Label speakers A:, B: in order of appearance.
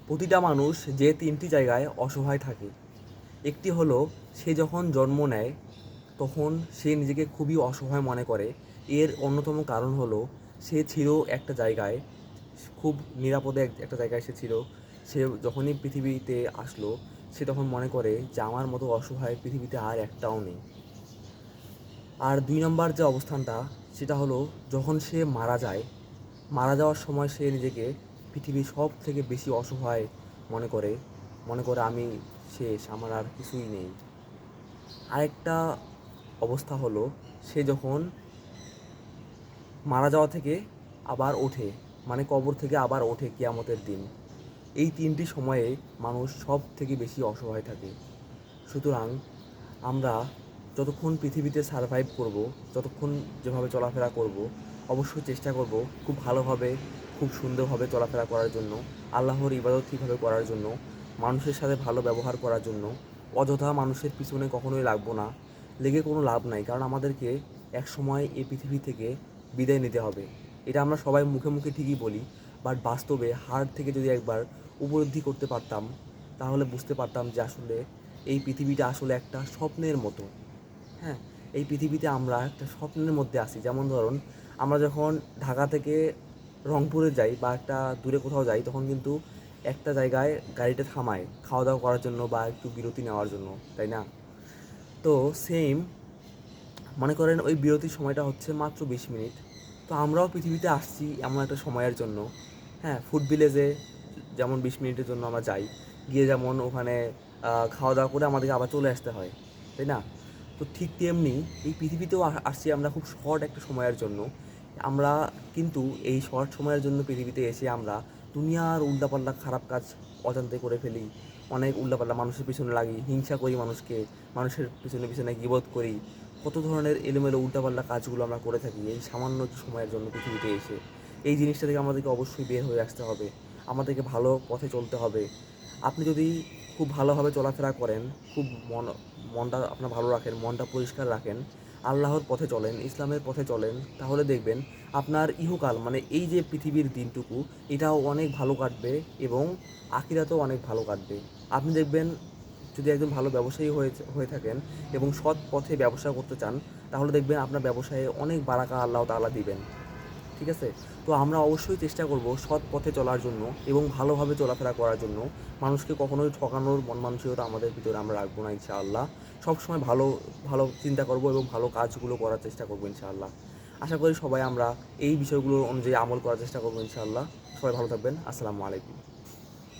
A: প্রতিটা মানুষ যে তিনটি জায়গায় অসহায় থাকে। একটি হলো সে যখন জন্ম নেয় তখন সে নিজেকে খুবই অসহায় মনে করে। এর অন্যতম কারণ হলো সে ছিল একটা জায়গায়, খুব নিরাপদে একটা জায়গায় সে ছিল। সে যখনই পৃথিবীতে আসলো সে তখন মনে করে যে আমার মতো অসহায় পৃথিবীতে আর একটাও নেই। আর ২ নম্বর যে অবস্থানটা সেটা হলো যখন সে মারা যায়। মারা যাওয়ার সময় সে নিজেকে পৃথিবীর সবথেকে বেশি অসহায় মনে করে। মনে করে আমি শেষ, আমার আর কিছুই নেই। আরেকটা অবস্থা হলো সে যখন মারা যাওয়া থেকে আবার ওঠে, মানে কবর থেকে আবার ওঠে কিয়ামতের দিন। এই ৩টি সময়ে মানুষ সবথেকে বেশি অসহায় থাকে। সুতরাং আমরা যতক্ষণ পৃথিবীতে সারভাইভ করব, যতক্ষণ যেভাবে চলাফেরা করব, অবশ্যই চেষ্টা করব খুব ভালোভাবে, খুব সুন্দরভাবে চলাফেরা করার জন্য, আল্লাহর ইবাদত ঠিকভাবে করার জন্য, মানুষের সাথে ভালো ব্যবহার করার জন্য। অযথা মানুষের পিছনে কখনোই লাগবো না, লেগে কোনো লাভ নাই। কারণ আমাদেরকে একসময় এই পৃথিবী থেকে বিদায় নিতে হবে। এটা আমরা সবাই মুখে মুখে ঠিকই বলি, বাট বাস্তবে হার্ট থেকে যদি একবার উপলব্ধি করতে পারতাম তাহলে বুঝতে পারতাম যে আসলে এই পৃথিবীটা আসলে একটা স্বপ্নের মতো। হ্যাঁ, এই পৃথিবীতে আমরা একটা স্বপ্নের মধ্যে আছি। যেমন ধরুন, আমরা যখন ঢাকা থেকে রংপুরে যাই বা একটা দূরে কোথাও যাই তখন কিন্তু একটা জায়গায় গাড়িটা থামায় খাওয়া দাওয়া করার জন্য বা একটু বিরতি নেওয়ার জন্য, তাই না? তো সেম, মনে করেন ওই বিরতির সময়টা হচ্ছে মাত্র ২০ মিনিট। তো আমরাও পৃথিবীতে আসছি এমন একটা সময়ের জন্য। হ্যাঁ, ফুড ভিলেজে যেমন ২০ মিনিটের জন্য আমরা যাই, গিয়ে যেমন ওখানে খাওয়া দাওয়া করে আমাদেরকে আবার চলে আসতে হয়, তাই না? তো ঠিক তেমনি এই পৃথিবীতেও আসছি আমরা খুব শর্ট একটা সময়ের জন্য। আমরা কিন্তু এই শর্ট সময়ের জন্য পৃথিবীতে এসে আমরা দুনিয়ার উল্টাপাল্টা খারাপ কাজ অজান্তে করে ফেলি। অনেক উল্টাপাল্টা মানুষের পিছনে লাগি, হিংসা করি মানুষকে, মানুষের পিছনে পিছনে গীবত করি। কত ধরনের এলোমেলো উল্টাপাল্টা কাজগুলো আমরা করে থাকি এই সামান্য একটু সময়ের জন্য পৃথিবীতে এসে। এই জিনিসটা থেকে আমাদেরকে অবশ্যই বের হয়ে আসতে হবে। আমাদেরকে ভালো পথে চলতে হবে। আপনি যদি খুব ভালোভাবে চলাফেরা করেন, খুব মনটা আপনার ভালো রাখেন, মনটা পরিষ্কার রাখেন, আল্লাহর পথে চলেন, ইসলামের পথে চলেন, তাহলে দেখবেন আপনার ইহকাল, মানে এই যে পৃথিবীর দিনটুকু, এটাও অনেক ভালো কাটবে এবং আখিরাতেও অনেক ভালো কাটবে। আপনি দেখবেন, যদি একজন ভালো ব্যবসায়ী হয়ে থাকেন এবং সৎ পথে ব্যবসা করতে চান, তাহলে দেখবেন আপনার ব্যবসায়ে অনেক বারাকা আল্লাহ তাআলা দিবেন। ঠিক আছে? তো আমরা অবশ্যই চেষ্টা করব সৎ পথে চলার জন্য এবং ভালোভাবে চলাফেরা করার জন্য। মানুষকে কখনোই ঠকানোর মন মানসিকতা আমাদের ভিতরে আমরা রাখবো না ইনশাআল্লাহ। সবসময় ভালো ভালো চিন্তা করব এবং ভালো কাজগুলো করার চেষ্টা করব ইনশাআল্লাহ। আশা করি সবাই আমরা এই বিষয়গুলো অনুযায়ী আমল করার চেষ্টা করব ইনশাআল্লাহ। সবাই ভালো থাকবেন। আসসালামু আলাইকুম।